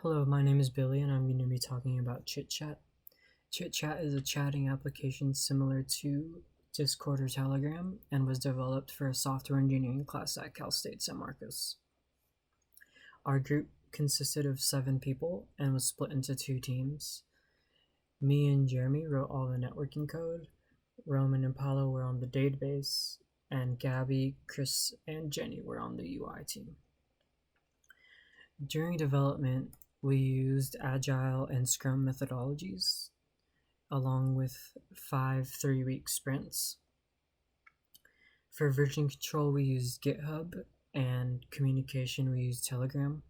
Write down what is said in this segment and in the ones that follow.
Hello, my name is Billy and I'm going to be talking about ChitChat. ChitChat is a chatting application similar to Discord or Telegram and was developed for a software engineering class at Cal State San Marcos. Our group consisted of 7 people and was split into 2 teams. Me and Jeremy wrote all the networking code, Roman and Paulo were on the database, and Gabby, Chris, and Jenney were on the UI team. During development, we used Agile and Scrum methodologies, along with 5 3-week sprints. For version control, we used GitHub, and communication, we used Telegram.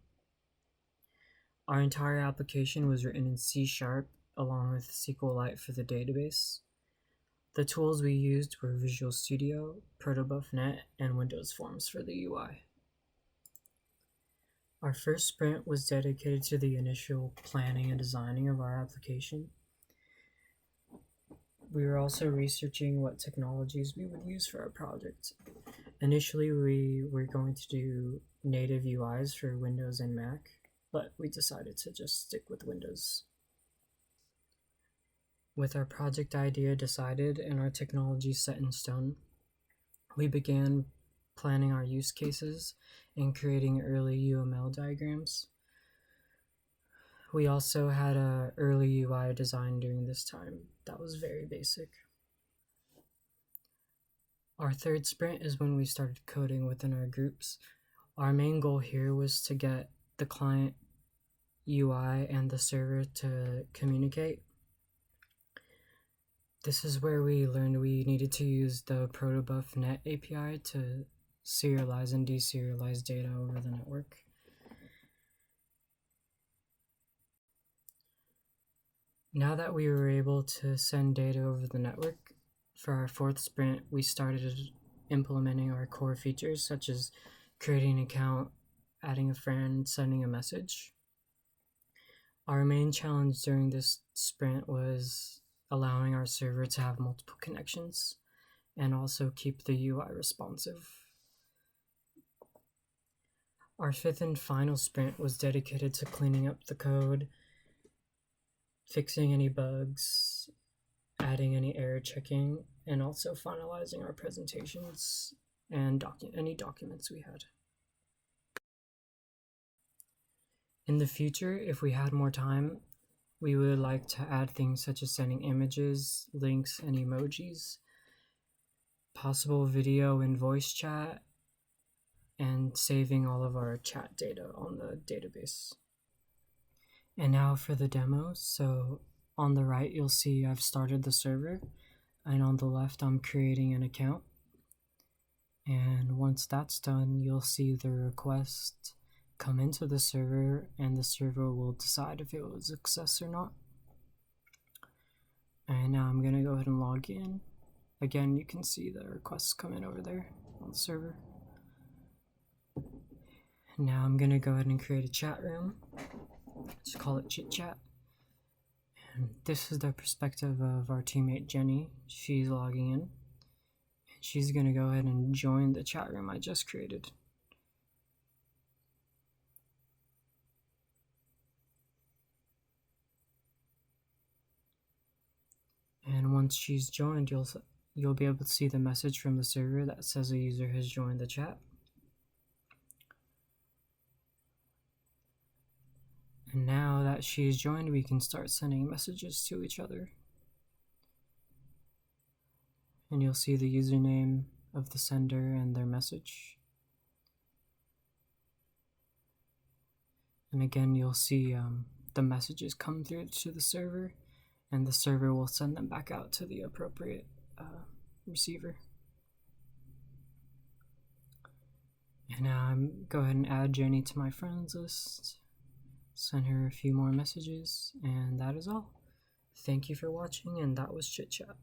Our entire application was written in C# along with SQLite for the database. The tools we used were Visual Studio, Protobuf.net, and Windows Forms for the UI. Our first sprint was dedicated to the initial planning and designing of our application. We were also researching what technologies we would use for our project. Initially, we were going to do native UIs for Windows and Mac, but we decided to just stick with Windows. With our project idea decided and our technology set in stone, we began planning our use cases and creating early UML diagrams. We also had an early UI design during this time that was very basic. Our third sprint is when we started coding within our groups. Our main goal here was to get the client UI and the server to communicate. This is where we learned we needed to use the Protobuf.net API to serialize and deserialize data over the network. Now that we were able to send data over the network, for our 4th sprint, we started implementing our core features such as creating an account, adding a friend, sending a message. Our main challenge during this sprint was allowing our server to have multiple connections and also keep the UI responsive. Our 5th and final sprint was dedicated to cleaning up the code, fixing any bugs, adding any error checking, and also finalizing our presentations and any documents we had. In the future, if we had more time, we would like to add things such as sending images, links, and emojis, possible video and voice chat, and saving all of our chat data on the database. And now for the demo. So on the right, you'll see I've started the server, and on the left, I'm creating an account. And once that's done, you'll see the request come into the server, and the server will decide if it was a success or not. And now I'm gonna go ahead and log in. Again, you can see the requests come in over there on the server. Now I'm gonna go ahead and create a chat room. Just call it ChitChat. And this is the perspective of our teammate Jenney. She's logging in. She's gonna go ahead and join the chat room I just created. And once she's joined, you'll be able to see the message from the server that says a user has joined the chat. And now that she's joined, we can start sending messages to each other. And you'll see the username of the sender and their message. And again, you'll see the messages come through to the server, and the server will send them back out to the appropriate receiver. And now I'm go ahead and add Jenney to my friends list, send her a few more messages, and that is all. Thank you for watching, and that was ChitChat.